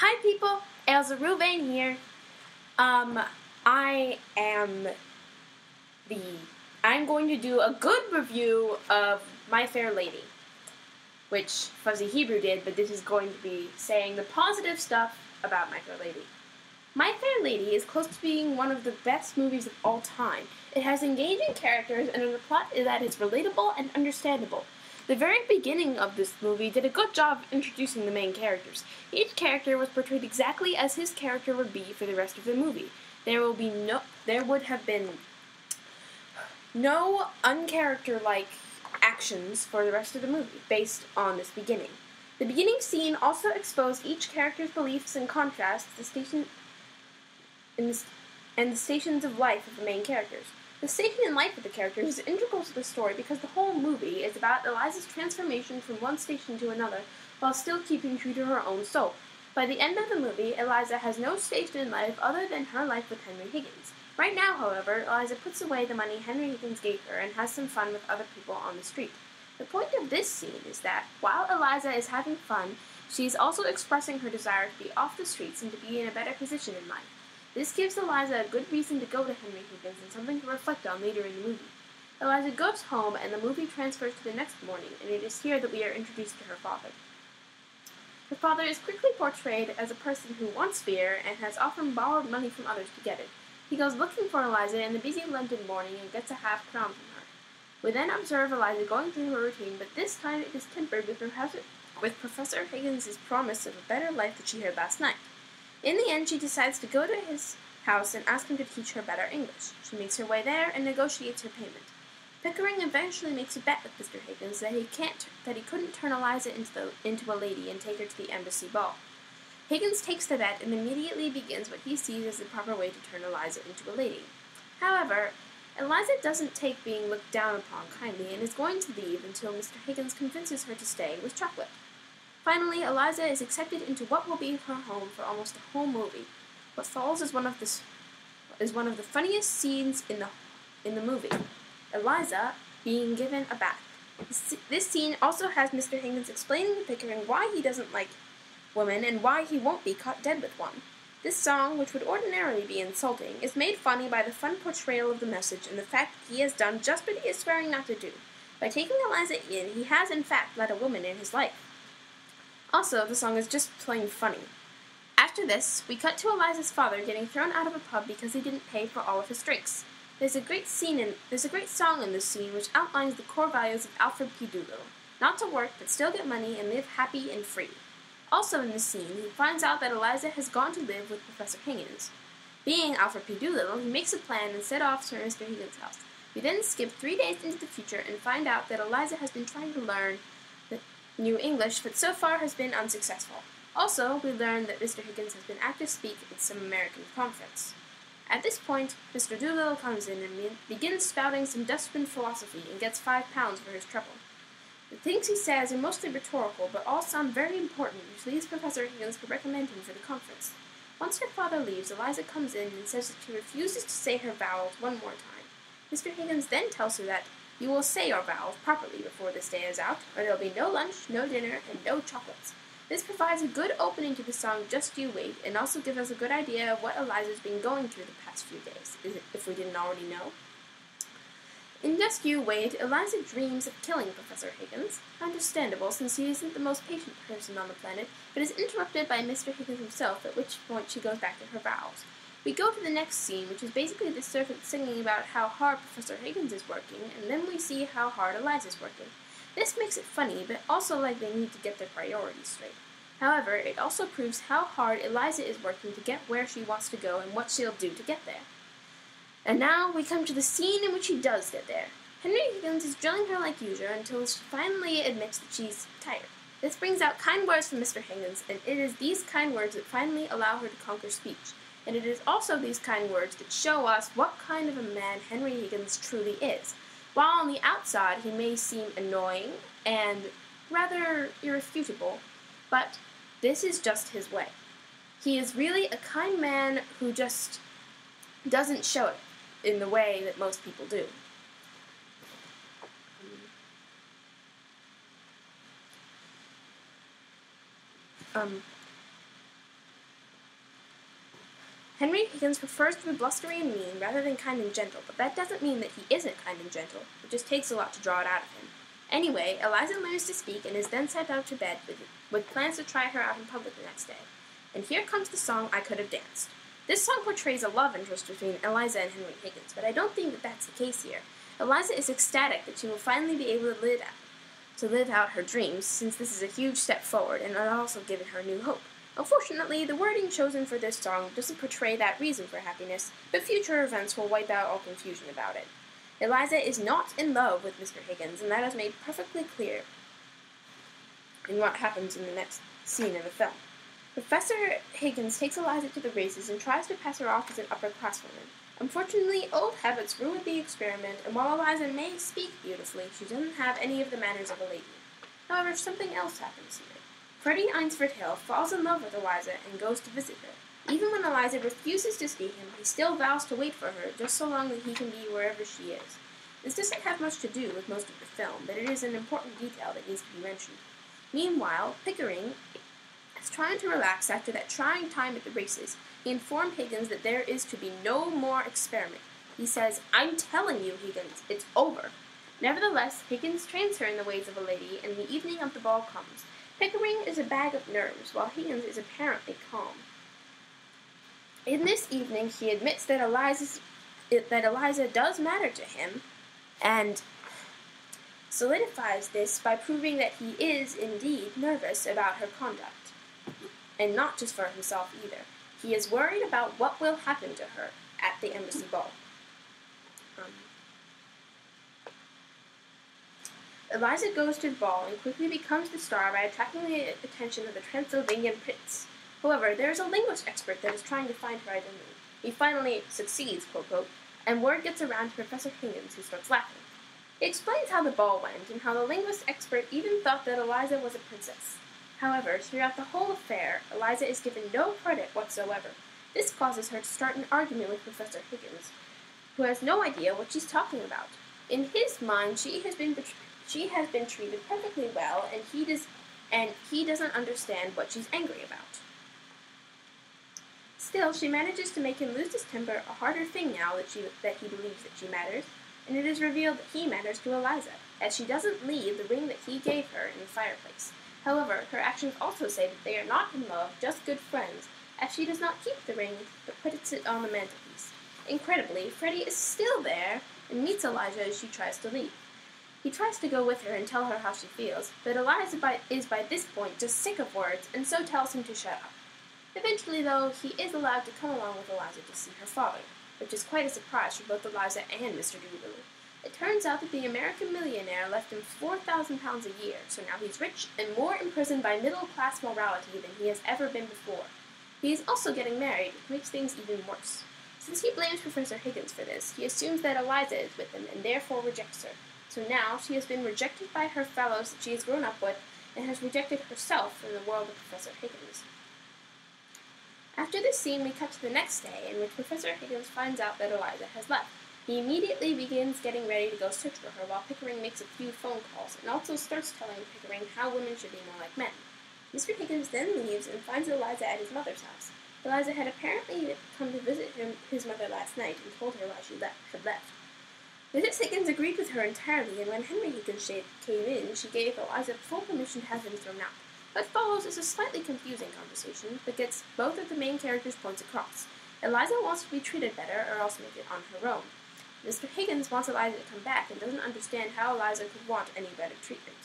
Hi people, Ailsa Roovene here. I am I'm going to do a good review of My Fair Lady, which Fuzzyhebrew did, but this is going to be saying the positive stuff about My Fair Lady. My Fair Lady is close to being one of the best movies of all time. It has engaging characters and a plot that is relatable and understandable. The very beginning of this movie did a good job of introducing the main characters. Each character was portrayed exactly as his character would be for the rest of the movie. There would have been no uncharacter-like actions for the rest of the movie based on this beginning. The beginning scene also exposed each character's beliefs and contrasts and the stations of life of the main characters. The station in life of the characters is integral to the story because the whole movie is about Eliza's transformation from one station to another while still keeping true to her own soul. By the end of the movie, Eliza has no station in life other than her life with Henry Higgins. Right now, however, Eliza puts away the money Henry Higgins gave her and has some fun with other people on the street. The point of this scene is that, while Eliza is having fun, she is also expressing her desire to be off the streets and to be in a better position in life. This gives Eliza a good reason to go to Henry Higgins and something to reflect on later in the movie. Eliza goes home and the movie transfers to the next morning, and it is here that we are introduced to her father. Her father is quickly portrayed as a person who wants beer and has often borrowed money from others to get it. He goes looking for Eliza in the busy London morning and gets a half-crown from her. We then observe Eliza going through her routine, but this time it is tempered with Professor Higgins' promise of a better life that she heard last night. In the end, she decides to go to his house and ask him to teach her better English. She makes her way there and negotiates her payment. Pickering eventually makes a bet with Mr. Higgins that he couldn't turn Eliza into a lady and take her to the embassy ball. Higgins takes the bet and immediately begins what he sees as the proper way to turn Eliza into a lady. However, Eliza doesn't take being looked down upon kindly and is going to leave until Mr. Higgins convinces her to stay with chocolate. Finally, Eliza is accepted into what will be her home for almost the whole movie. What follows is one of the funniest scenes in the movie. Eliza being given a bath. This scene also has Mr. Higgins explaining to Pickering why he doesn't like women and why he won't be caught dead with one. This song, which would ordinarily be insulting, is made funny by the fun portrayal of the message and the fact that he has done just what he is swearing not to do. By taking Eliza in, he has in fact let a woman in his life. Also, the song is just plain funny. After this, we cut to Eliza's father getting thrown out of a pub because he didn't pay for all of his drinks. There's a great song in this scene which outlines the core values of Alfred P. Doolittle: not to work, but still get money and live happy and free. Also in this scene, he finds out that Eliza has gone to live with Professor Higgins. Being Alfred P. Doolittle, he makes a plan and set off to Mr. Higgins' house. We then skip 3 days into the future and find out that Eliza has been trying to learn New English, but so far has been unsuccessful. Also, we learn that Mr. Higgins has been asked to speak at some American conference. At this point, Mr. Doolittle comes in and begins spouting some dustbin philosophy and gets £5 for his trouble. The things he says are mostly rhetorical, but all sound very important, which leads Professor Higgins to recommend him for the conference. Once her father leaves, Eliza comes in and says that she refuses to say her vowels one more time. Mr. Higgins then tells her that you will say your vowels properly before this day is out, or there will be no lunch, no dinner, and no chocolates. This provides a good opening to the song Just You Wait, and also gives us a good idea of what Eliza's been going through the past few days, if we didn't already know. In Just You Wait, Eliza dreams of killing Professor Higgins, understandable since he isn't the most patient person on the planet, but is interrupted by Mr. Higgins himself, at which point she goes back to her vows. We go to the next scene, which is basically the servant singing about how hard Professor Higgins is working, and then we see how hard Eliza's working. This makes it funny, but also like they need to get their priorities straight. However, it also proves how hard Eliza is working to get where she wants to go and what she'll do to get there. And now we come to the scene in which she does get there. Henry Higgins is drilling her like usual until she finally admits that she's tired. This brings out kind words from Mr. Higgins, and it is these kind words that finally allow her to conquer speech. And it is also these kind words that show us what kind of a man Henry Higgins truly is. While on the outside he may seem annoying and rather irrefutable, but this is just his way. He is really a kind man who just doesn't show it in the way that most people do. Henry Higgins prefers to be blustery and mean rather than kind and gentle, but that doesn't mean that he isn't kind and gentle. It just takes a lot to draw it out of him. Anyway, Ailsa learns to speak and is then sent out to bed with plans to try her out in public the next day. And here comes the song I Could Have Danced. This song portrays a love interest between Ailsa and Henry Higgins, but I don't think that that's the case here. Ailsa is ecstatic that she will finally be able to live out her dreams, since this is a huge step forward and it also given her new hope. Unfortunately, the wording chosen for this song doesn't portray that reason for happiness, but future events will wipe out all confusion about it. Ailsa is not in love with Mr. Higgins, and that is made perfectly clear in what happens in the next scene of the film. Professor Higgins takes Ailsa to the races and tries to pass her off as an upperclasswoman. Unfortunately, old habits ruined the experiment, and while Ailsa may speak beautifully, she doesn't have any of the manners of a lady. However, something else happens here. Freddie Eynsford Hill falls in love with Ailsa and goes to visit her. Even when Ailsa refuses to see him, he still vows to wait for her just so long that he can be wherever she is. This doesn't have much to do with most of the film, but it is an important detail that needs to be mentioned. Meanwhile, Pickering is trying to relax after that trying time at the races. He informed Higgins that there is to be no more experiment. He says, "I'm telling you, Higgins, it's over." Nevertheless, Higgins trains her in the ways of a lady, and the evening of the ball comes. Pickering is a bag of nerves, while Higgins is apparently calm. In this evening, he admits that Ailsa does matter to him, and solidifies this by proving that he is, indeed, nervous about her conduct. And not just for himself either. He is worried about what will happen to her at the embassy ball. Ailsa goes to the ball and quickly becomes the star by attracting the attention of the Transylvanian prince. However, there is a linguist expert that is trying to find her identity. He finally succeeds, quote, quote, and word gets around to Professor Higgins, who starts laughing. He explains how the ball went and how the linguist expert even thought that Ailsa was a princess. However, throughout the whole affair, Ailsa is given no credit whatsoever. This causes her to start an argument with Professor Higgins, who has no idea what she's talking about. In his mind, she has been treated perfectly well, and he doesn't understand what she's angry about. Still, she manages to make him lose his temper, a harder thing now that he believes that she matters, and it is revealed that he matters to Ailsa, as she doesn't leave the ring that he gave her in the fireplace. However, her actions also say that they are not in love, just good friends, as she does not keep the ring, but puts it on the mantelpiece. Incredibly, Freddie is still there, and meets Ailsa as she tries to leave. He tries to go with her and tell her how she feels, but Ailsa is by this point just sick of words, and so tells him to shut up. Eventually, though, he is allowed to come along with Ailsa to see her father, which is quite a surprise for both Ailsa and Mr. Doolittle. It turns out that the American millionaire left him £4,000 a year, so now he's rich and more imprisoned by middle-class morality than he has ever been before. He is also getting married, which makes things even worse. Since he blames Professor Higgins for this, he assumes that Ailsa is with him and therefore rejects her. So now she has been rejected by her fellows that she has grown up with and has rejected herself from the world of Professor Higgins. After this scene, we cut to the next day, in which Professor Higgins finds out that Ailsa has left. He immediately begins getting ready to go search for her, while Pickering makes a few phone calls, and also starts telling Pickering how women should be more like men. Mr. Higgins then leaves and finds Ailsa at his mother's house. Ailsa had apparently come to visit his mother last night and told her why she had left. Mrs. Higgins agreed with her entirely, and when Henry Higgins came in, she gave Ailsa full permission to have him thrown out. What follows is a slightly confusing conversation, but gets both of the main characters' points across. Ailsa wants to be treated better, or else make it on her own. Mr. Higgins wants Ailsa to come back, and doesn't understand how Ailsa could want any better treatment.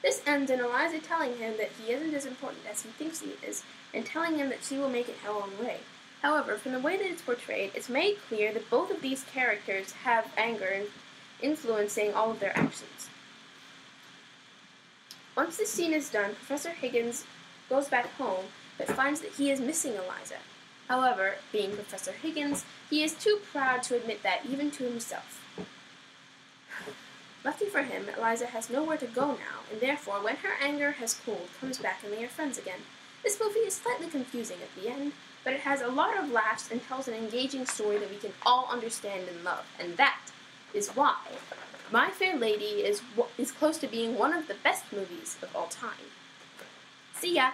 This ends in Ailsa telling him that he isn't as important as he thinks he is, and telling him that she will make it her own way. However, from the way that it's portrayed, it's made clear that both of these characters have anger influencing all of their actions. Once this scene is done, Professor Higgins goes back home, but finds that he is missing Ailsa. However, being Professor Higgins, he is too proud to admit that even to himself. Lucky for him, Ailsa has nowhere to go now, and therefore, when her anger has cooled, comes back and they are friends again. This movie is slightly confusing at the end, but it has a lot of laughs and tells an engaging story that we can all understand and love, and that is why My Fair Lady is close to being one of the best movies of all time. See ya!